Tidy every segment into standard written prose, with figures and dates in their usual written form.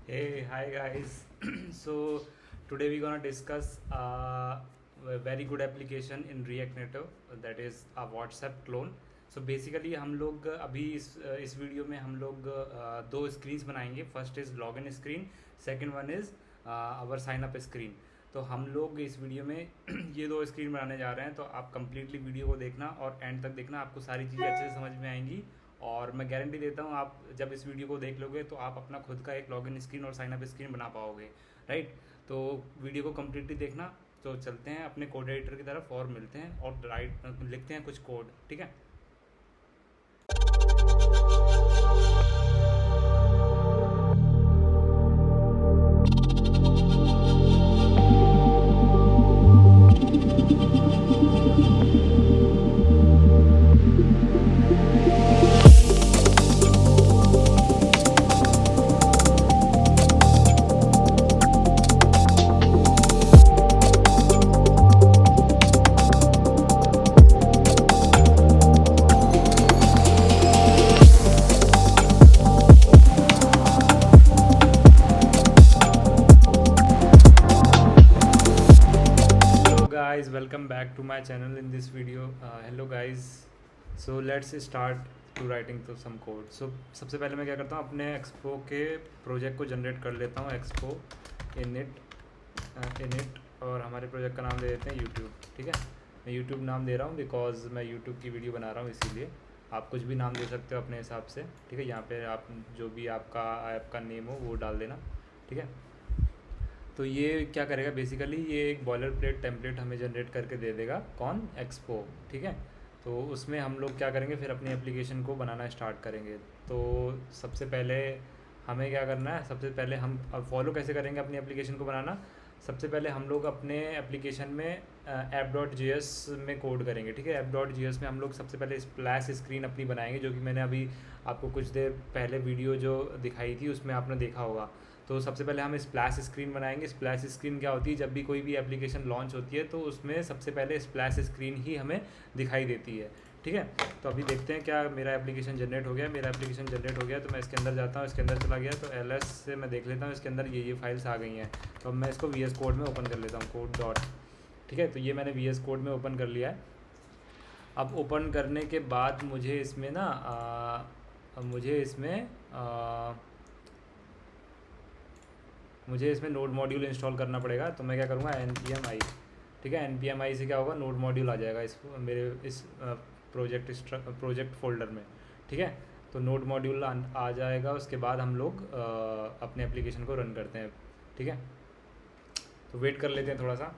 Hey, hi guys. So today we're gonna discuss a very good application in React Native, that is a WhatsApp clone. So basically हम लोग अभी इस video में हम लोग दो स्क्रीन्स बनाएंगे. First is login screen, second one is our sign up screen. तो हम लोग इस वीडियो में ये दो स्क्रीन बनाने जा रहे हैं. तो आप कंप्लीटली वीडियो को देखना और एंड तक देखना, आपको सारी चीज़ें अच्छे से समझ में आएंगी. और मैं गारंटी देता हूँ आप जब इस वीडियो को देख लोगे तो आप अपना खुद का एक लॉगिन स्क्रीन और साइन अप स्क्रीन बना पाओगे. राइट. तो वीडियो को कम्प्लीटली देखना. तो चलते हैं अपने कोड एडिटर की तरफ और मिलते हैं और राइट लिखते हैं कुछ कोड. ठीक है. Guys, welcome back to my channel. In this video, hello guys, so let's start to writing to some code. So सबसे पहले मैं क्या करता हूँ, अपने एक्सपो के प्रोजेक्ट को जनरेट कर लेता हूँ. एक्सपो इनिट और हमारे प्रोजेक्ट का नाम दे देते हैं यूट्यूब. ठीक है. मैं यूट्यूब नाम दे रहा हूँ बिकॉज मैं यूट्यूब की वीडियो बना रहा हूँ, इसीलिए. आप कुछ भी नाम दे सकते हो अपने हिसाब से. ठीक है. यहाँ पे आप जो भी आपका ऐप का नेम हो वो डाल देना. ठीक है. तो ये क्या करेगा, बेसिकली ये एक बॉयलर प्लेट टेम्पलेट हमें जनरेट करके दे देगा. कौन? एक्सपो. ठीक है. तो उसमें हम लोग क्या करेंगे, फिर अपनी एप्लीकेशन को बनाना स्टार्ट करेंगे. तो सबसे पहले हमें क्या करना है, सबसे पहले हम अब फॉलो कैसे करेंगे अपनी एप्लीकेशन को बनाना. सबसे पहले हम लोग अपने एप्लीकेशन में app.js में कोड करेंगे. ठीक है. app.js में हम लोग सबसे पहले स्प्लैश स्क्रीन अपनी बनाएंगे, जो कि मैंने अभी आपको कुछ देर पहले वीडियो जो दिखाई थी उसमें आपने देखा होगा. तो सबसे पहले हम स्प्लैश स्क्रीन बनाएंगे. स्प्लैश स्क्रीन क्या होती है, जब भी कोई भी एप्लीकेशन लॉन्च होती है तो उसमें सबसे पहले स्प्लैश स्क्रीन ही हमें दिखाई देती है. ठीक है. तो अभी देखते हैं क्या मेरा एप्लीकेशन जनरेट हो गया. मेरा एप्लीकेशन जनरेट हो गया तो मैं इसके अंदर जाता हूँ. इसके अंदर चला गया तो ls से मैं देख लेता हूँ इसके अंदर ये फाइल्स आ गई हैं. तो अब मैं इसको VS कोड में ओपन कर लेता हूँ. Code dot. ठीक है. तो ये मैंने VS कोड में ओपन कर लिया है. अब ओपन करने के बाद मुझे इसमें ना मुझे इसमें नोड मॉड्यूल इंस्टॉल करना पड़ेगा. तो मैं क्या करूँगा, npm i. ठीक है. npm i से क्या होगा, नोड मॉड्यूल आ जाएगा इस मेरे इस प्रोजेक्ट फोल्डर में. ठीक है. तो नोड मॉड्यूल आ जाएगा. उसके बाद हम लोग अपने एप्लीकेशन को रन करते हैं. ठीक है. तो वेट कर लेते हैं थोड़ा सा.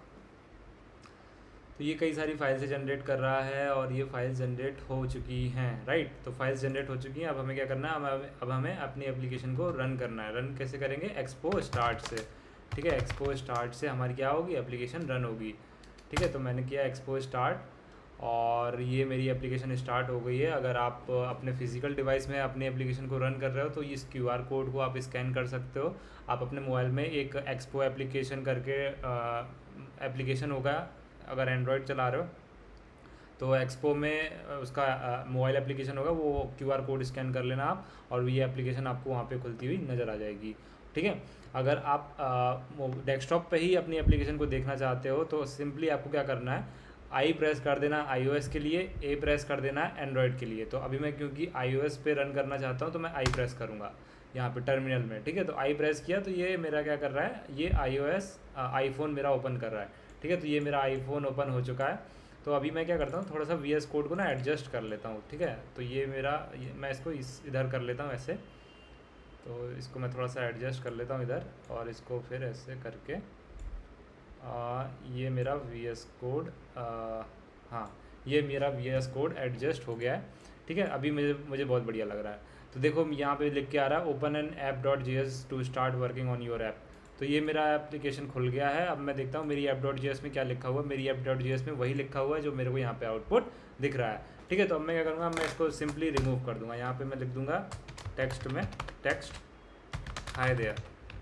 तो ये कई सारी फाइल से जनरेट कर रहा है और ये फाइल्स जनरेट हो चुकी हैं. राइट. तो फाइल्स जनरेट हो चुकी हैं. अब हमें क्या करना है, अब हमें अपनी एप्लीकेशन को रन करना है. रन कैसे करेंगे, एक्सपो स्टार्ट से. ठीक है. एक्सपो स्टार्ट से हमारी क्या होगी, एप्लीकेशन रन होगी. ठीक है. तो मैंने किया एक्सपो स्टार्ट और ये मेरी एप्लीकेशन स्टार्ट हो गई है. अगर आप अपने फिजिकल डिवाइस में अपनी एप्लीकेशन को रन कर रहे हो तो इस QR कोड को आप स्कैन कर सकते हो. आप अपने मोबाइल में एक एक्सपो एप्लीकेशन करके एप्लीकेशन होगा. अगर एंड्रॉयड चला रहे हो तो एक्सपो में उसका मोबाइल एप्लीकेशन होगा, वो QR कोड स्कैन कर लेना आप और ये एप्लीकेशन आपको वहाँ पे खुलती हुई नज़र आ जाएगी. ठीक है. अगर आप डेस्कटॉप पे ही अपनी एप्लीकेशन को देखना चाहते हो तो सिंपली आपको क्या करना है, आई प्रेस कर देना iOS के लिए, ए प्रेस कर देना है एंड्रॉयड के लिए. तो अभी मैं क्योंकि iOS पे रन करना चाहता हूँ तो मैं आई प्रेस करूँगा यहाँ पे टर्मिनल में. ठीक है. तो आई प्रेस किया तो ये मेरा क्या कर रहा है, ये iOS आईफोन मेरा ओपन कर रहा है. ठीक है. तो ये मेरा आईफोन ओपन हो चुका है. तो अभी मैं क्या करता हूँ, थोड़ा सा VS कोड को ना एडजस्ट कर लेता हूँ. ठीक है. तो ये मेरा मैं इसको इधर कर लेता हूँ ऐसे. तो इसको मैं थोड़ा सा एडजस्ट कर लेता हूँ इधर और इसको फिर ऐसे करके ये मेरा VS कोड हाँ, ये मेरा VS कोड एडजस्ट हो गया है. ठीक है. अभी मुझे बहुत बढ़िया लग रहा है. तो देखो यहाँ पे लिख के आ रहा है open an app.js to start working on your app. तो ये मेरा एप्लीकेशन खुल गया है. अब मैं देखता हूँ मेरी app.js में क्या लिखा हुआ है. मेरी app.js में वही लिखा हुआ है जो मेरे को यहाँ पे आउटपुट दिख रहा है. ठीक है. तो अब मैं क्या करूँगा, मैं इसको सिंपली रिमूव कर दूँगा. यहाँ पे मैं लिख दूँगा टेक्स्ट में टेक्स्ट हाय देयर.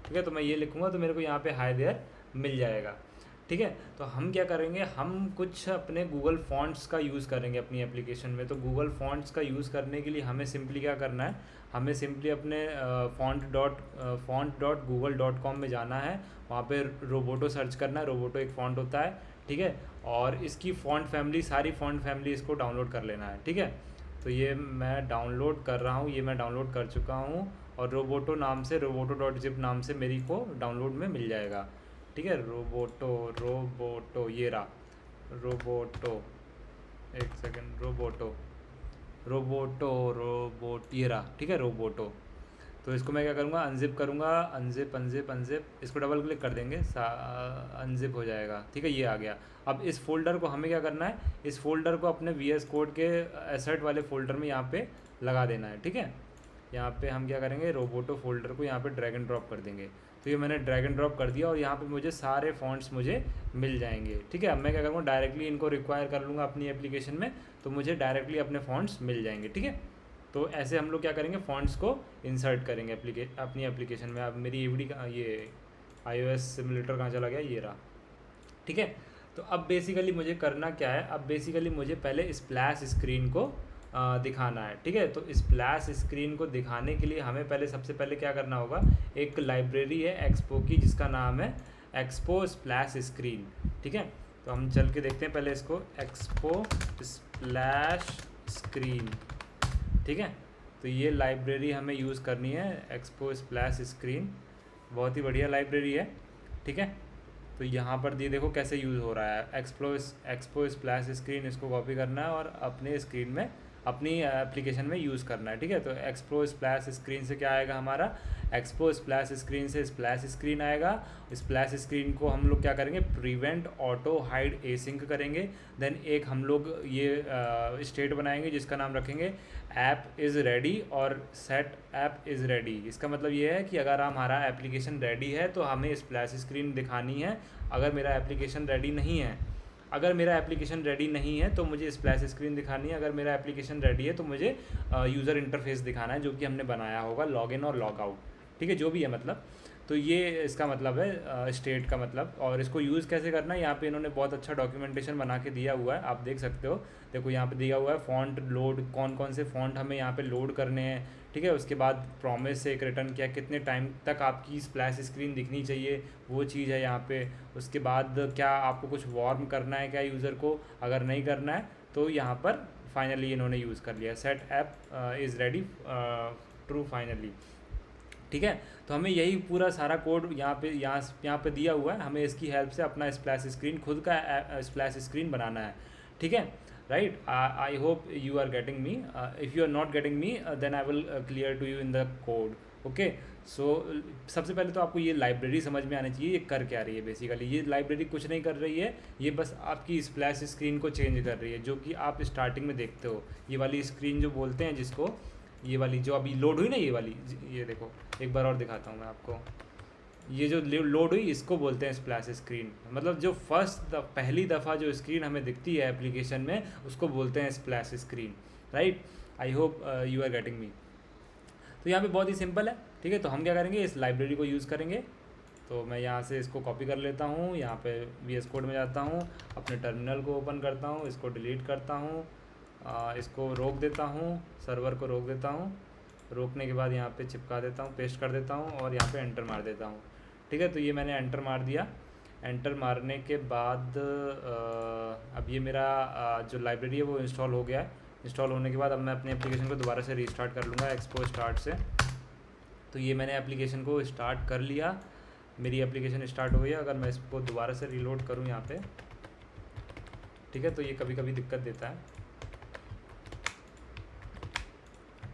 ठीक है. तो मैं ये लिखूँगा तो मेरे को यहाँ पे हाय देयर मिल जाएगा. ठीक है। तो हम क्या करेंगे, हम कुछ अपने गूगल फॉन्ट्स का यूज़ करेंगे अपनी एप्लीकेशन में। तो गूगल फॉन्ट्स का यूज़ करने के लिए हमें सिंपली क्या करना है, हमें सिंपली अपने font.google.com में जाना है, वहाँ पे रोबोटो सर्च करना है। रोबोटो एक फ़ॉन्ट होता है, ठीक है, और इसकी फ़ॉन्ट फैमिली, सारी फ़ॉन्ट फैमिली इसको डाउनलोड कर लेना है, ठीक है। तो ये मैं डाउनलोड कर रहा हूँ, ये मैं डाउनलोड कर चुका हूँ, और रोबोटो नाम से, roboto.zip नाम से मेरी को डाउनलोड में मिल जाएगा, ठीक है। रोबोटो ये रहा, रोबोटो, एक सेकंड, रोबोट ये रहा, ठीक है, रोबोटो। तो इसको मैं क्या करूँगा, अनजिप करूँगा, अनजिप, इसको डबल क्लिक कर देंगे, अनजिप हो जाएगा, ठीक है, ये आ गया। अब इस फोल्डर को हमें क्या करना है, इस फोल्डर को अपने VS कोड के एसेट वाले फोल्डर में यहाँ पे लगा देना है, ठीक है। यहाँ पे हम क्या करेंगे, रोबोटो फोल्डर को यहाँ पे ड्रैग एंड ड्रॉप कर देंगे। तो ये मैंने ड्रैग एंड ड्रॉप कर दिया, और यहाँ पे मुझे सारे फॉन्ट्स मुझे मिल जाएंगे, ठीक है। अब मैं क्या करूँगा, डायरेक्टली इनको रिक्वायर कर लूँगा अपनी एप्लीकेशन में, तो मुझे डायरेक्टली अपने फॉन्ट्स मिल जाएंगे, ठीक है। तो ऐसे हम लोग क्या करेंगे, फ़ॉन्ट्स को इंसर्ट करेंगे अपनी एप्लीकेशन में। अब मेरी EVD का ये iOS सिमुलेटर कहाँ चला गया, ये रहा, ठीक है। तो अब बेसिकली मुझे करना क्या है, अब बेसिकली मुझे पहले स्प्लैश स्क्रीन को दिखाना है, ठीक है। तो स्प्लैश स्क्रीन को दिखाने के लिए हमें पहले, सबसे पहले क्या करना होगा, एक लाइब्रेरी है एक्सपो की जिसका नाम है एक्सपो स्प्लैश स्क्रीन, ठीक है। तो हम चल के देखते हैं पहले इसको, एक्सपो स्प्लैश स्क्रीन, ठीक है। तो ये लाइब्रेरी हमें यूज़ करनी है, एक्सपो स्प्लैश स्क्रीन, बहुत ही बढ़िया लाइब्रेरी है, ठीक है। तो यहाँ पर ये देखो कैसे यूज़ हो रहा है, एक्सपो स्प्लैश स्क्रीन, इसको कॉपी करना है और अपने स्क्रीन में, अपनी एप्लीकेशन में यूज़ करना है, ठीक है। तो एक्सपो स्प्लैश स्क्रीन से क्या आएगा हमारा, एक्सपो स्प्लैश स्क्रीन से स्प्लैश स्क्रीन आएगा। स्प्लैश स्क्रीन को हम लोग क्या करेंगे, प्रिवेंट ऑटो हाइड एसिंक करेंगे। देन एक हम लोग ये स्टेट बनाएंगे जिसका नाम रखेंगे ऐप इज़ रेडी और सेट ऐप इज़ रेडी। इसका मतलब ये है कि अगर हमारा एप्लीकेशन रेडी है तो हमें स्प्लैश स्क्रीन दिखानी है, अगर मेरा एप्लीकेशन रेडी नहीं है, अगर मेरा एप्लीकेशन रेडी नहीं है तो मुझे स्प्लैश स्क्रीन दिखानी है, अगर मेरा एप्लीकेशन रेडी है तो मुझे यूज़र इंटरफेस दिखाना है जो कि हमने बनाया होगा, लॉगिन और लॉगआउट, ठीक है, जो भी है मतलब। तो ये इसका मतलब है स्टेट का मतलब। और इसको यूज़ कैसे करना है, यहाँ पे इन्होंने बहुत अच्छा डॉक्यूमेंटेशन बना के दिया हुआ है, आप देख सकते हो। देखो यहाँ पे दिया हुआ है फ़ॉन्ट लोड, कौन कौन से फ़ॉन्ट हमें यहाँ पे लोड करने हैं, ठीक है। उसके बाद प्रॉमिस से एक रिटर्न किया, कितने टाइम तक आपकी स्प्लैश स्क्रीन दिखनी चाहिए, वो चीज़ है यहाँ पे। उसके बाद क्या आपको कुछ वार्म करना है क्या यूज़र को, अगर नहीं करना है तो यहाँ पर फाइनली इन्होंने यूज़ कर लिया, set app is ready true finally, ठीक है। तो हमें यही पूरा सारा कोड यहाँ पे दिया हुआ है, हमें इसकी हेल्प से अपना स्प्लैश स्क्रीन, खुद का स्प्लैश स्क्रीन बनाना है, ठीक है, right. I hope you are getting me, if you are not getting me then I will clear to you in the code, okay. So सबसे पहले तो आपको ये लाइब्रेरी समझ में आनी चाहिए, ये कर क्या रही है बेसिकली। ये लाइब्रेरी कुछ नहीं कर रही है, ये बस आपकी स्प्लैश स्क्रीन को चेंज कर रही है, जो कि आप स्टार्टिंग में देखते हो। ये वाली स्क्रीन जो बोलते हैं जिसको, ये वाली जो अभी लोड हुई ना, ये वाली, ये देखो एक बार और दिखाता हूँ मैं आपको, ये जो लोड हुई इसको बोलते हैं स्प्लैश स्क्रीन। मतलब जो पहली दफ़ा जो स्क्रीन हमें दिखती है एप्लीकेशन में उसको बोलते हैं splash screen, right. I hope you are getting me. तो यहाँ पे बहुत ही सिंपल है, ठीक है। तो हम क्या करेंगे, इस लाइब्रेरी को यूज़ करेंगे। तो मैं यहाँ से इसको कॉपी कर लेता हूँ, यहाँ पे VS कोड में जाता हूँ, अपने टर्मिनल को ओपन करता हूँ, इसको डिलीट करता हूँ, इसको रोक देता हूँ, सर्वर को रोक देता हूँ, रोकने के बाद यहाँ पे चिपका देता हूँ, पेस्ट कर देता हूँ और यहाँ पे एंटर मार देता हूँ, ठीक है। तो ये मैंने एंटर मार दिया। एंटर मारने के बाद अब ये मेरा जो लाइब्रेरी है वो इंस्टॉल हो गया है। इंस्टॉल होने के बाद अब मैं अपनी एप्लीकेशन को दोबारा से रीस्टार्ट कर लूँगा एक्सपो स्टार्ट से। तो ये मैंने एप्लीकेशन को स्टार्ट कर लिया, मेरी एप्लीकेशन स्टार्ट हो गई है। अगर मैं इसको दोबारा से रीलोड करूँ यहाँ पे, ठीक है, तो ये कभी कभी दिक्कत देता है,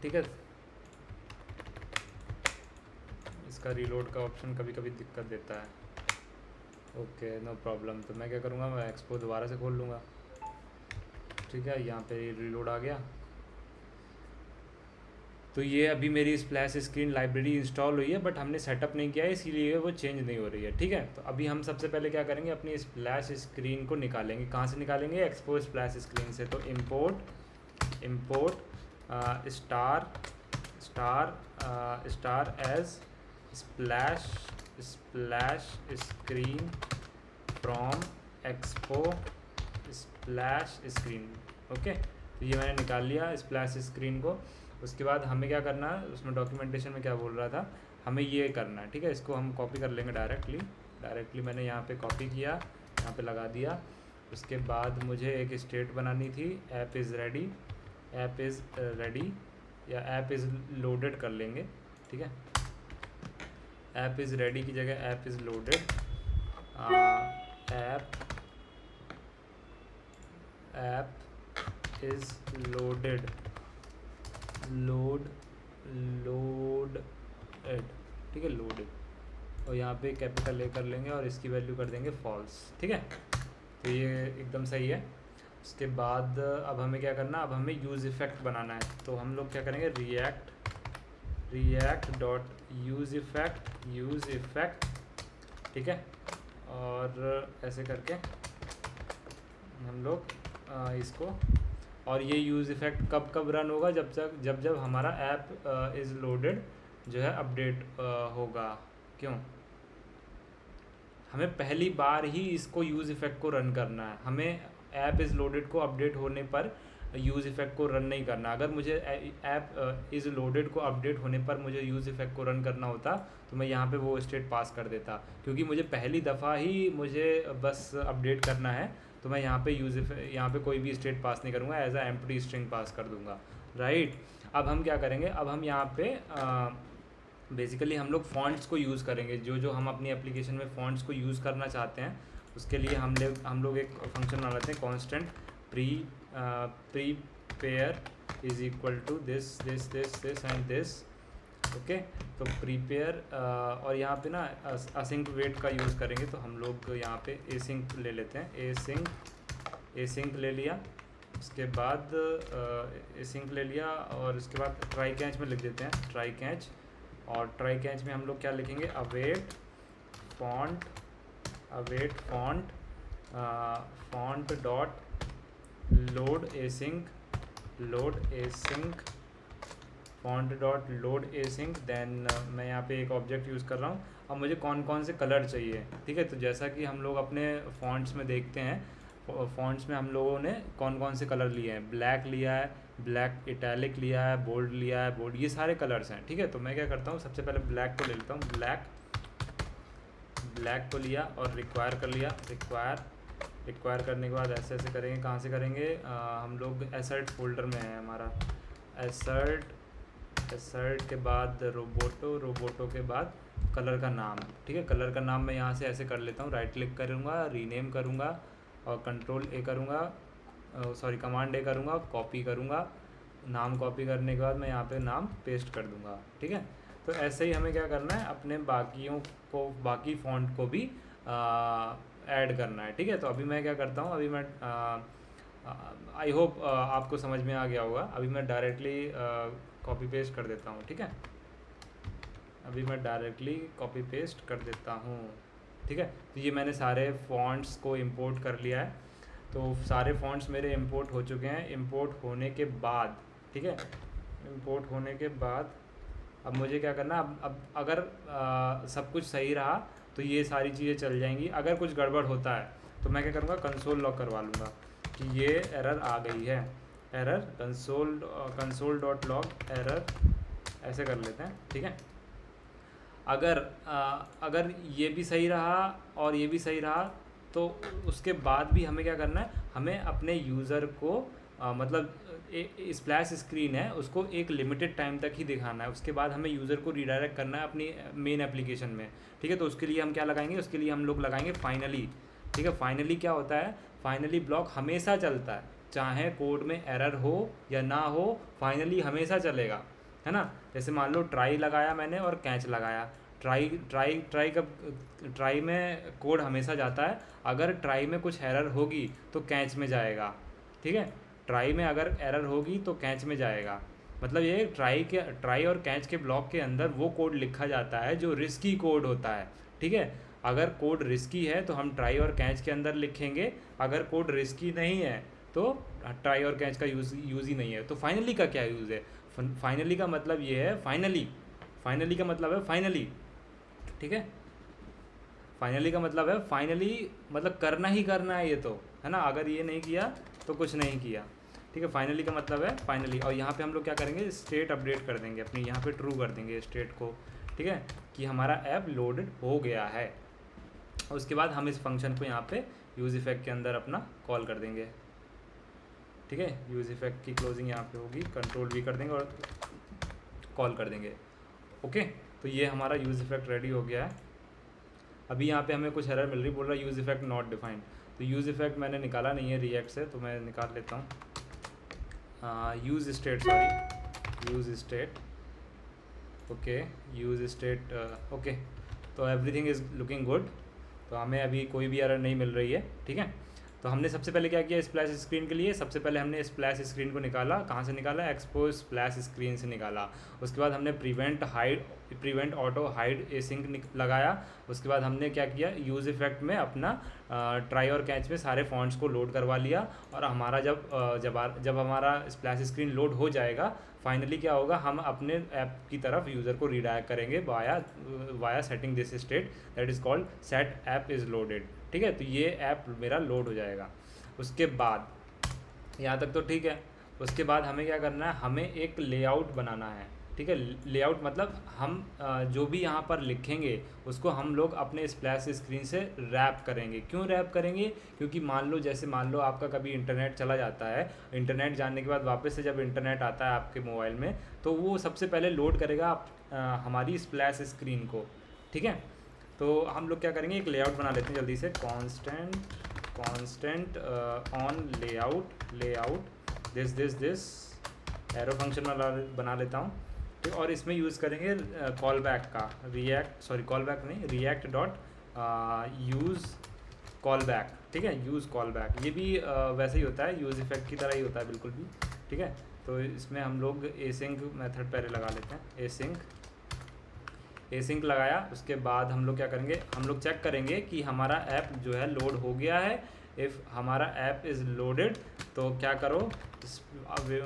ठीक है। इसका रीलोड का ऑप्शन कभी कभी दिक्कत देता है, ओके नो प्रॉब्लम। तो मैं क्या करूँगा, मैं एक्सपो दोबारा से खोल लूँगा, ठीक है। यहाँ पे रीलोड आ गया। तो ये अभी मेरी स्प्लैश स्क्रीन लाइब्रेरी इंस्टॉल हुई है, बट हमने सेटअप नहीं किया है इसीलिए वो चेंज नहीं हो रही है, ठीक है। तो अभी हम सबसे पहले क्या करेंगे, अपनी स्प्लैश स्क्रीन को निकालेंगे। कहाँ से निकालेंगे, एक्सपो स्प्लैश स्क्रीन से। तो import star as splash screen from expo splash screen. Okay, तो ये मैंने निकाल लिया स्प्लैश स्क्रीन को। उसके बाद हमें क्या करना है, उसमें डॉक्यूमेंटेशन में क्या बोल रहा था, हमें ये करना है, ठीक है। इसको हम कॉपी कर लेंगे डायरेक्टली मैंने यहाँ पे कॉपी किया, यहाँ पे लगा दिया। उसके बाद मुझे एक स्टेट बनानी थी, ऐप इज़ रेडी या ऐप इज़ लोडेड कर लेंगे, ठीक है। ऐप इज़ रेडी की जगह app is loaded, app is loaded, ठीक है, लोडेड। और यहाँ पे कैपिटल ए कर लेंगे और इसकी वैल्यू कर देंगे फॉल्स, ठीक है। तो ये एकदम सही है। उसके बाद अब हमें क्या करना, अब हमें यूज़ इफ़ेक्ट बनाना है। तो हम लोग क्या करेंगे, रिएक्ट डॉट यूज़ इफ़ेक्ट, ठीक है। और ऐसे करके हम लोग इसको, और ये यूज़ इफ़ेक्ट कब रन होगा, जब हमारा ऐप इज़ लोडेड जो है अपडेट होगा। क्यों, हमें पहली बार ही इसको यूज़ इफ़ेक्ट को रन करना है। हमें ऐप इज़ लोडेड को अपडेट होने पर यूज़ इफ़ेक्ट को रन नहीं करना। अगर मुझे ऐप इज़ लोडेड को अपडेट होने पर मुझे यूज़ इफ़ेक्ट को रन करना होता तो मैं यहाँ पे वो स्टेट पास कर देता, क्योंकि मुझे पहली दफ़ा ही मुझे बस अपडेट करना है। तो मैं यहाँ पे यहाँ पे कोई भी स्टेट पास नहीं करूँगा, as a empty string pass कर दूँगा, राइट। अब हम क्या करेंगे, अब हम यहाँ पे बेसिकली हम लोग फ़ॉन्ट्स को यूज़ करेंगे। जो हम अपनी एप्लीकेशन में फ़ॉन्ट्स को यूज़ करना चाहते हैं, उसके लिए हम लोग एक फंक्शन बना लेते हैं, constant prepare is equal to this and this. Okay, तो प्रीपेयर और यहाँ पे ना असिंक वेट का यूज़ करेंगे। तो हम लोग यहाँ पे एसिंक ले लेते हैं, एसिंक ले लिया। उसके बाद एसिंक ले लिया और उसके बाद ट्राई कैच में लिख देते हैं ट्राई कैच। और ट्राई कैच में हम लोग क्या लिखेंगे, await font dot load async font dot load async. Then मैं यहाँ पे एक ऑब्जेक्ट यूज़ कर रहा हूँ। अब मुझे कौन कौन से कलर चाहिए, ठीक है। तो जैसा कि हम लोग अपने फॉन्ट्स में देखते हैं, फॉन्ट्स में हम लोगों ने कौन कौन से कलर लिए हैं, ब्लैक लिया है, ब्लैक इटैलिक लिया है, बोल्ड लिया है, बोल्ड, ये सारे कलर्स हैं, ठीक है। तो मैं क्या करता हूँ, सबसे पहले ब्लैक को ले लेता हूँ, ब्लैक को लिया और रिक्वायर कर लिया। रिक्वायर करने के बाद ऐसे करेंगे, कहाँ से करेंगे, हम लोग एसर्ट फोल्डर में है हमारा, एसर्ट के बाद रोबोटो के बाद कलर का नाम, ठीक है। कलर का नाम मैं यहाँ से ऐसे कर लेता हूँ, राइट क्लिक करूँगा, रीनेम करूँगा और कमांड ए करूँगा, कॉपी करूँगा। नाम कॉपी करने के बाद मैं यहाँ पे नाम पेस्ट कर दूँगा, ठीक है। तो ऐसे ही हमें क्या करना है, अपने बाकी फ़ॉन्ट को भी ऐड करना है, ठीक है। तो अभी मैं क्या करता हूँ, अभी मैं आई होप आपको समझ में आ गया होगा। अभी मैं डायरेक्टली कॉपी पेस्ट कर देता हूँ, ठीक है। अभी मैं डायरेक्टली कॉपी पेस्ट कर देता हूँ, ठीक है। तो ये मैंने सारे फ़ॉन्ट्स को इंपोर्ट कर लिया है। तो सारे फ़ॉन्ट्स मेरे इंपोर्ट हो चुके हैं। इंपोर्ट होने के बाद, ठीक है, इंपोर्ट होने के बाद अब मुझे क्या करना, अब अगर सब कुछ सही रहा तो ये सारी चीज़ें चल जाएंगी। अगर कुछ गड़बड़ होता है तो मैं क्या करूँगा, कंसोल लॉग करवा लूँगा कि ये एरर आ गई है, error console dot log error, ऐसे कर लेते हैं, ठीक है। अगर ये भी सही रहा और ये भी सही रहा तो उसके बाद भी हमें क्या करना है, हमें अपने यूज़र को मतलब स्प्लैश स्क्रीन है उसको एक लिमिटेड टाइम तक ही दिखाना है। उसके बाद हमें यूज़र को रीडायरेक्ट करना है अपनी मेन एप्लीकेशन में, ठीक है। तो उसके लिए हम क्या लगाएंगे, उसके लिए हम लोग लगाएंगे फाइनली, ठीक है। फाइनली क्या होता है, फाइनली ब्लॉक हमेशा चलता है, चाहे कोड में एरर हो या ना हो, फाइनली हमेशा चलेगा, है ना। जैसे मान लो ट्राई लगाया मैंने और कैच लगाया, ट्राई में कोड हमेशा जाता है। अगर ट्राई में कुछ एरर होगी तो कैच में जाएगा, ठीक है। ट्राई में अगर एरर होगी तो कैच में जाएगा। मतलब ये ट्राई और कैच के ब्लॉक के अंदर वो कोड लिखा जाता है जो रिस्की कोड होता है, ठीक है। अगर कोड रिस्की है तो हम ट्राई और कैच के अंदर लिखेंगे, अगर कोड रिस्की नहीं है तो ट्राई और कैच का यूज़ ही नहीं है। तो फाइनली का क्या यूज़ है, फाइनली का मतलब ये है, फाइनली का मतलब है फाइनली, ठीक है। फाइनली का मतलब है फाइनली, मतलब करना ही करना है ये तो, है ना, अगर ये नहीं किया तो कुछ नहीं किया, ठीक है। फाइनली का मतलब है फाइनली, और यहाँ पे हम लोग क्या करेंगे, स्टेट अपडेट कर देंगे अपनी, यहाँ पे ट्रू कर देंगे स्टेट को, ठीक है, कि हमारा ऐप लोडेड हो गया है। उसके बाद हम इस फंक्शन को यहाँ पे यूज़ इफेक्ट के अंदर अपना कॉल कर देंगे, ठीक है। यूज़ इफेक्ट की क्लोजिंग यहाँ पे होगी, कंट्रोल भी कर देंगे और कॉल कर देंगे, ओके। तो ये हमारा यूज़ इफेक्ट रेडी हो गया है। अभी यहाँ पे हमें कुछ एरर मिल रही, बोल रहा है यूज़ इफेक्ट नॉट डिफाइंड। तो यूज़ इफेक्ट मैंने निकाला नहीं है रिएक्ट से, तो मैं निकाल लेता हूँ। Use state, sorry, use state, okay, use state, okay. तो एवरीथिंग इज़ लुकिंग गुड, तो हमें अभी कोई भी एरर नहीं मिल रही है, ठीक है। तो हमने सबसे पहले क्या किया, स्प्लैश स्क्रीन के लिए सबसे पहले हमने स्प्लैश स्क्रीन को निकाला, कहाँ से निकाला, एक्सपोज स्प्लैश स्क्रीन से निकाला। उसके बाद हमने प्रिवेंट ऑटो हाइड एसिंक लगाया। उसके बाद हमने क्या किया, यूज़ इफेक्ट में अपना ट्राई और कैच में सारे फॉन्ट्स को लोड करवा लिया, और हमारा जब हमारा स्प्लैश स्क्रीन लोड हो जाएगा, फाइनली क्या होगा, हम अपने ऐप की तरफ यूज़र को रीडायरेक्ट करेंगे via setting this state that is called set app is loaded, ठीक है। तो ये ऐप मेरा लोड हो जाएगा। उसके बाद यहाँ तक तो ठीक है। उसके बाद हमें क्या करना है, हमें एक लेआउट बनाना है, ठीक है। लेआउट मतलब हम जो भी यहाँ पर लिखेंगे उसको हम लोग अपने स्प्लैश स्क्रीन से रैप करेंगे। क्यों रैप करेंगे, क्योंकि मान लो आपका कभी इंटरनेट चला जाता है, इंटरनेट जाने के बाद वापस से जब इंटरनेट आता है आपके मोबाइल में, तो वो सबसे पहले लोड करेगा हमारी स्प्लैश स्क्रीन को, ठीक है। तो हम लोग क्या करेंगे, एक लेआउट बना लेते हैं जल्दी से, constant on layout this arrow function बना लेता हूँ, ठीक। और इसमें यूज़ करेंगे कॉल बैक का, react dot use call back, ठीक है, यूज़ कॉल बैक। ये भी वैसे ही होता है, यूज़ इफेक्ट की तरह ही होता है बिल्कुल भी, ठीक है। तो इसमें हम लोग एसिंक मेथड पहले लगा लेते हैं, एसिंक लगाया। उसके बाद हम लोग क्या करेंगे, हम लोग चेक करेंगे कि हमारा ऐप जो है लोड हो गया है। इफ़ हमारा ऐप इज़ लोडेड तो क्या करो,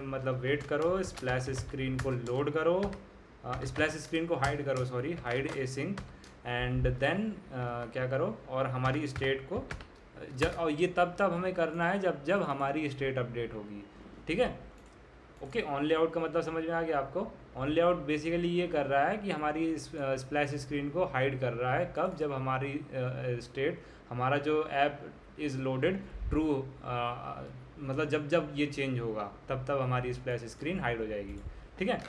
मतलब वेट करो, स्प्लैश स्क्रीन को लोड करो, स्प्लैश स्क्रीन को हाइड करो, sorry, hide async, and then क्या करो, और हमारी स्टेट को और ये तब हमें करना है जब हमारी स्टेट अपडेट होगी, ठीक है। ओके, ऑन लेआउट का मतलब समझ में आ गया आपको। ऑन लेआउट बेसिकली ये कर रहा है कि हमारी स्प्लैश स्क्रीन को हाइड कर रहा है, कब, जब हमारी स्टेट, हमारा जो ऐप इज़ लोडेड ट्रू, मतलब जब ये चेंज होगा तब हमारी स्प्लैश स्क्रीन हाइड हो जाएगी, ठीक है।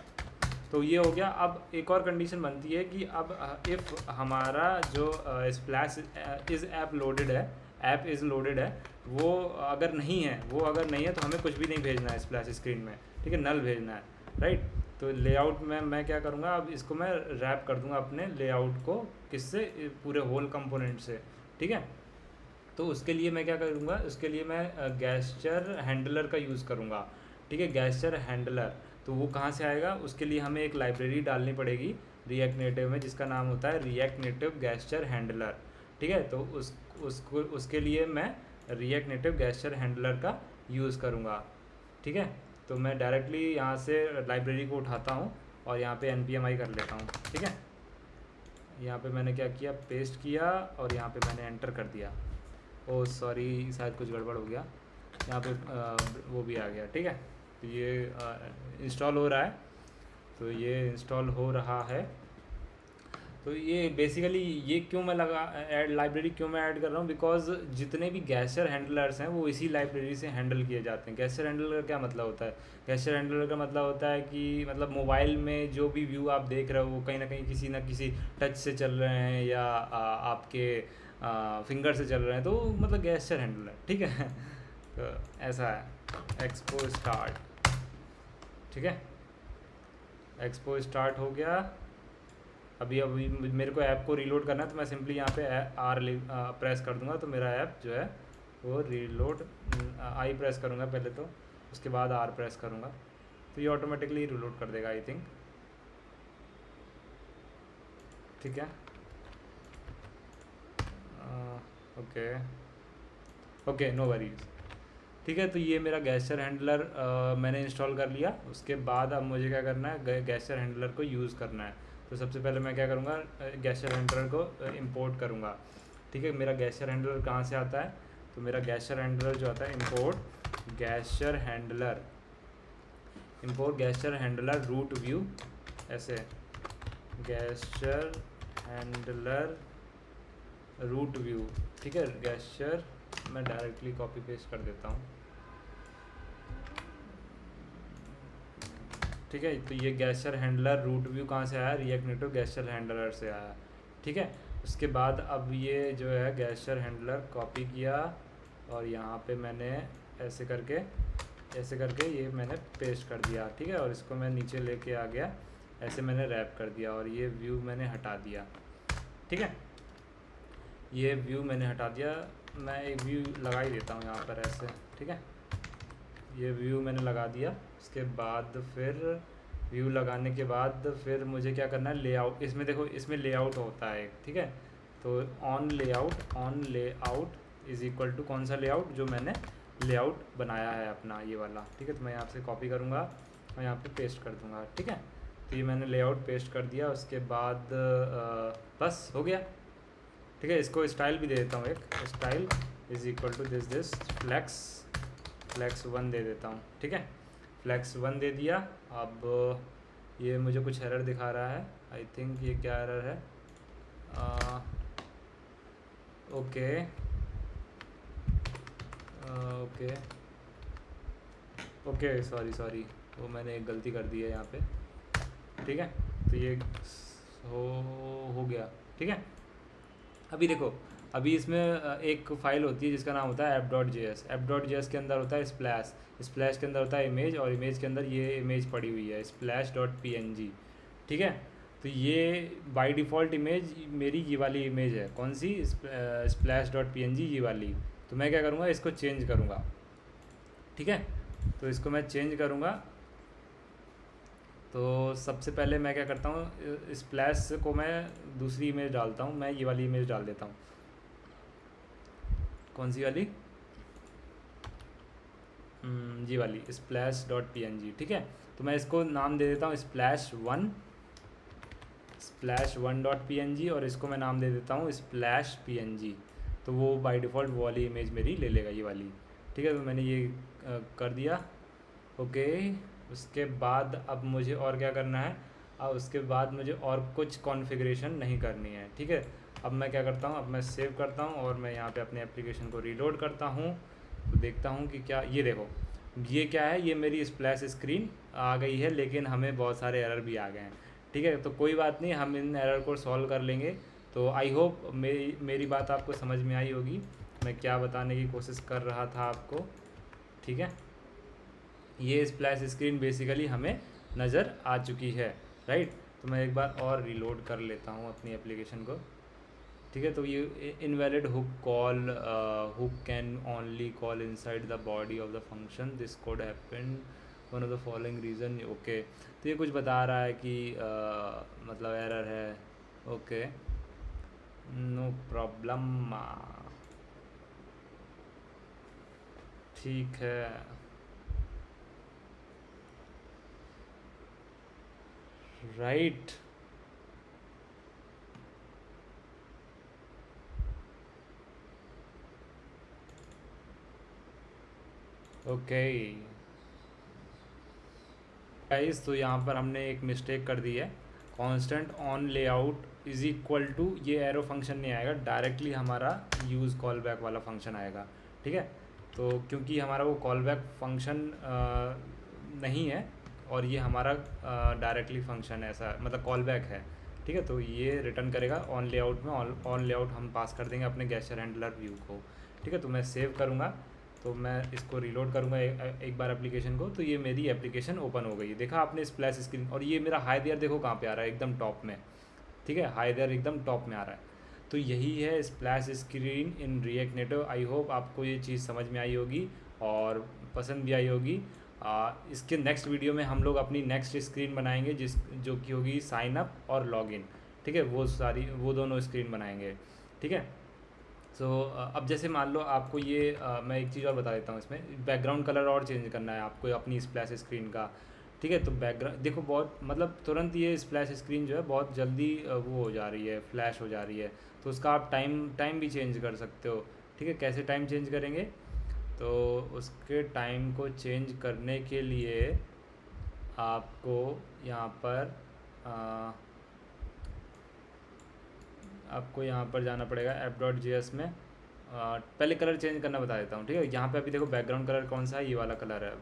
तो ये हो गया। अब एक और कंडीशन बनती है कि अब इफ़ हमारा जो स्प्लैश इज़ ऐप लोडेड है, वो अगर नहीं है तो हमें कुछ भी नहीं भेजना है स्प्लैश स्क्रीन में, ठीक है, नल भेजना है, राइट। तो लेआउट में मैं क्या करूँगा, अब इसको मैं रैप कर दूँगा अपने लेआउट को, किससे, पूरे होल कंपोनेंट से, ठीक है। तो उसके लिए मैं क्या करूँगा, उसके लिए मैं गेस्चर हैंडलर का यूज़ करूँगा, ठीक है, गेस्चर हैंडलर। तो वो कहाँ से आएगा, उसके लिए हमें एक लाइब्रेरी डालनी पड़ेगी रिएक्ट नेटिव में, जिसका नाम होता है रिएक्ट नेटिव गेस्चर हैंडलर, ठीक है। तो उसके लिए मैं रिएक्ट नेटिव गेस्चर हैंडलर का यूज़ करूँगा, ठीक है। तो मैं डायरेक्टली यहाँ से लाइब्रेरी को उठाता हूँ और यहाँ पे npmi कर लेता हूँ, ठीक है। यहाँ पे मैंने क्या किया, पेस्ट किया और यहाँ पे मैंने एंटर कर दिया। ओह सॉरी, शायद कुछ गड़बड़ हो गया, यहाँ पे वो भी आ गया, ठीक है। तो ये इंस्टॉल हो रहा है, तो ये इंस्टॉल हो रहा है। तो ये बेसिकली ये क्यों मैं लाइब्रेरी क्यों मैं ऐड कर रहा हूँ, बिकॉज जितने भी गेस्चर हैंडलर्स हैं वो इसी लाइब्रेरी से हैंडल किए जाते हैं। गेस्चर हैंडलर का क्या मतलब होता है, गेस्चर हैंडलर का मतलब होता है कि मतलब मोबाइल में जो भी व्यू आप देख रहे हो वो कहीं ना किसी टच से चल रहे हैं या आपके फिंगर से चल रहे हैं, तो मतलब गेस्चर हैंडलर, ठीक है। तो ऐसा है। एक्सपो स्टार्ट, ठीक है, एक्सपो स्टार्ट हो गया। अभी मेरे को ऐप को रीलोड करना है, तो मैं सिंपली यहाँ पे आर प्रेस कर दूंगा, तो मेरा ऐप जो है वो रीलोड, आई प्रेस करूँगा पहले तो, उसके बाद आर प्रेस करूँगा, तो ये ऑटोमेटिकली रीलोड कर देगा, आई थिंक, ठीक है। ओके, नो वरीज, ठीक है। तो ये मेरा गेस्चर हैंडलर मैंने इंस्टॉल कर लिया। उसके बाद अब मुझे क्या करना है, गेस्चर हैंडलर को यूज़ करना है। तो सबसे पहले मैं क्या करूँगा, गेस्चर हैंडलर को इंपोर्ट करूँगा। ठीक है। मेरा गेस्चर हैंडलर कहाँ से आता है, तो मेरा गेस्चर हैंडलर जो आता है import gesture handler root view, ऐसे गेस्चर हैंडलर रूट व्यू, ठीक है। गेस्चर मैं डायरेक्टली कॉपी पेस्ट कर देता हूँ, ठीक है। तो ये गेस्चर हैंडलर रूट व्यू कहाँ से आया, रिएक्ट नेटिव गेस्चर हैंडलर से आया, ठीक है। उसके बाद अब ये जो है गेस्चर हैंडलर कॉपी किया और यहाँ पे मैंने ऐसे करके ये मैंने पेस्ट कर दिया, ठीक है। और इसको मैं नीचे लेके आ गया, ऐसे मैंने रैप कर दिया और ये व्यू मैंने हटा दिया, ठीक है। ये व्यू मैंने हटा दिया, मैं एक व्यू लगा ही देता हूँ यहाँ पर ऐसे, ठीक है। ये व्यू मैंने लगा दिया। उसके बाद फिर व्यू लगाने के बाद फिर मुझे क्या करना है, लेआउट, इसमें देखो इसमें लेआउट होता है, ठीक है। तो on layout is equal to कौन सा लेआउट, जो मैंने लेआउट बनाया है अपना ये वाला, ठीक है। तो मैं यहाँ से कॉपी करूँगा और यहाँ पे पेस्ट कर दूँगा, ठीक है। तो ये मैंने लेआउट पेस्ट कर दिया। उसके बाद बस हो गया, ठीक है। इसको स्टाइल भी दे देता हूँ, एक style is equal to this flex 1 दे देता हूँ, ठीक है। फ्लैक्स 1 दे दिया। अब ये मुझे कुछ एरर दिखा रहा है, आई थिंक ये क्या एरर है, ओके सॉरी वो मैंने एक गलती कर दी है यहाँ पे, ठीक है। तो ये हो गया, ठीक है। अभी देखो, अभी इसमें एक फ़ाइल होती है जिसका नाम होता है app.js के अंदर होता है स्प्लैश के अंदर होता है इमेज, और इमेज के अंदर ये इमेज पड़ी हुई है splash.png, ठीक है। तो ये बाय डिफ़ॉल्ट इमेज मेरी ये वाली इमेज है, कौन सी, splash.png ये वाली। तो मैं क्या करूँगा, इसको चेंज करूँगा, ठीक है। तो इसको मैं चेंज करूँगा। तो सबसे पहले मैं क्या करता हूँ, स्प्लैश को मैं दूसरी इमेज डालता हूँ, मैं ये वाली इमेज डाल देता हूँ, कौन सी वाली, ये वाली splash.png, ठीक है। तो मैं इसको नाम दे देता हूँ splash1.png और इसको मैं नाम दे देता हूँ splash.png। तो वो बाय डिफ़ॉल्ट वो वाली इमेज मेरी ले लेगा, ये वाली, ठीक है। तो मैंने ये कर दिया, ओके। उसके बाद अब मुझे और क्या करना है, अब उसके बाद मुझे और कुछ कॉन्फ़िगरेशन नहीं करनी है, ठीक है। अब मैं क्या करता हूँ, अब मैं सेव करता हूँ और मैं यहाँ पे अपने एप्लीकेशन को रीलोड करता हूँ। तो देखता हूँ कि क्या, ये देखो ये क्या है, ये मेरी स्प्लैश स्क्रीन आ गई है, लेकिन हमें बहुत सारे एरर भी आ गए हैं, ठीक है। तो कोई बात नहीं, हम इन एरर को सॉल्व कर लेंगे। तो आई होप मेरी बात आपको समझ में आई होगी, मैं क्या बताने की कोशिश कर रहा था आपको, ठीक है। ये स्प्लैश स्क्रीन बेसिकली हमें नज़र आ चुकी है, राइट। तो मैं एक बार और रीलोड कर लेता हूँ अपनी एप्लीकेशन को, ठीक है। तो ये invalid hook can only call inside the body of the function, this code happen one of the following reason, okay. तो ये कुछ बता रहा है कि मतलब एरर है, ओके, नो प्रॉब्लम, ठीक है, राइट। ओके गाइस, तो यहाँ पर हमने एक मिस्टेक कर दी है, constant on layout is equal to, ये एरो फंक्शन नहीं आएगा, डायरेक्टली हमारा यूज़ कॉल बैक वाला फंक्शन आएगा, ठीक है। तो क्योंकि हमारा वो कॉल बैक फंक्शन नहीं है और ये हमारा डायरेक्टली फंक्शन है, ऐसा मतलब कॉल बैक है, ठीक है। तो ये रिटर्न करेगा ऑन लेआउट में, ऑन लेआउट हम पास कर देंगे अपने गेस्चर हैंडलर व्यू को, ठीक है। तो मैं सेव करूँगा, तो मैं इसको रीलोड करूँगा एक बार एप्लीकेशन को। तो ये मेरी एप्लीकेशन ओपन हो गई है, देखा आपने स्प्लैश स्क्रीन, और ये मेरा हाई देयर देखो कहाँ पे आ रहा है, एकदम टॉप में, ठीक है। हाई देयर एकदम टॉप में आ रहा है। तो यही है splash screen in React native. I hope आपको ये चीज़ समझ में आई होगी और पसंद भी आई होगी। इसके नेक्स्ट वीडियो में हम लोग अपनी नेक्स्ट स्क्रीन बनाएंगे जो कि होगी साइन अप और लॉगिन, ठीक है। वो दोनों स्क्रीन बनाएंगे, ठीक है। सो अब जैसे मान लो आपको ये मैं एक चीज़ और बता देता हूँ, इसमें बैकग्राउंड कलर और चेंज करना है आपको अपनी स्प्लैश स्क्रीन का, ठीक है। तो बैकग्राउंड देखो बहुत मतलब तुरंत ये स्प्लैश स्क्रीन जो है बहुत जल्दी वो हो जा रही है, फ्लैश हो जा रही है। तो उसका आप टाइम टाइम भी चेंज कर सकते हो। ठीक है, कैसे टाइम चेंज करेंगे? तो उसके टाइम को चेंज करने के लिए आपको यहाँ पर आ, आपको यहाँ पर जाना पड़ेगा app.js में। पहले कलर चेंज करना बता देता हूँ। ठीक है, यहाँ पे अभी देखो बैकग्राउंड कलर कौन सा है, ये वाला कलर है,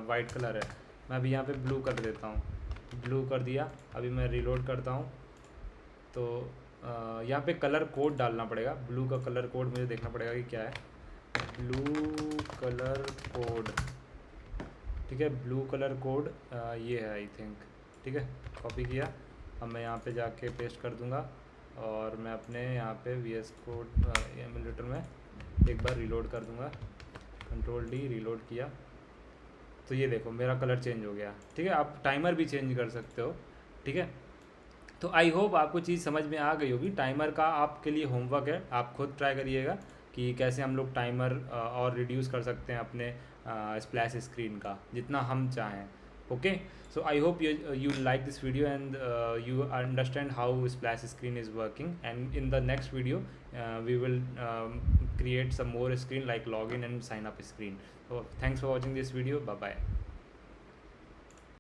वाइट कलर है। मैं अभी यहाँ पे ब्लू कर देता हूँ, ब्लू कर दिया। अभी मैं रिलोड करता हूँ तो यहाँ पे कलर कोड डालना पड़ेगा। ब्लू का कलर कोड मुझे देखना पड़ेगा कि क्या है। ब्लू कलर कोड, ठीक है, ब्लू कलर कोड ये है आई थिंक। ठीक है, कॉपी किया। अब मैं यहाँ पे जाके पेस्ट कर दूँगा और मैं अपने यहाँ पे VS कोड एमुलेटर में एक बार रिलोड कर दूँगा। कंट्रोल डी रिलोड किया तो ये देखो मेरा कलर चेंज हो गया। ठीक है, आप टाइमर भी चेंज कर सकते हो। ठीक है, तो आई होप आपको चीज़ समझ में आ गई होगी। टाइमर का आपके लिए होमवर्क है, आप खुद ट्राई करिएगा कि कैसे हम लोग टाइमर और रिड्यूस कर सकते हैं अपने स्प्लैश स्क्रीन का जितना हम चाहें। Okay, so I hope you like this video and you understand how splash screen is working, and in the next video we will create some more screen like login and sign up screen. So thanks for watching this video. Bye bye.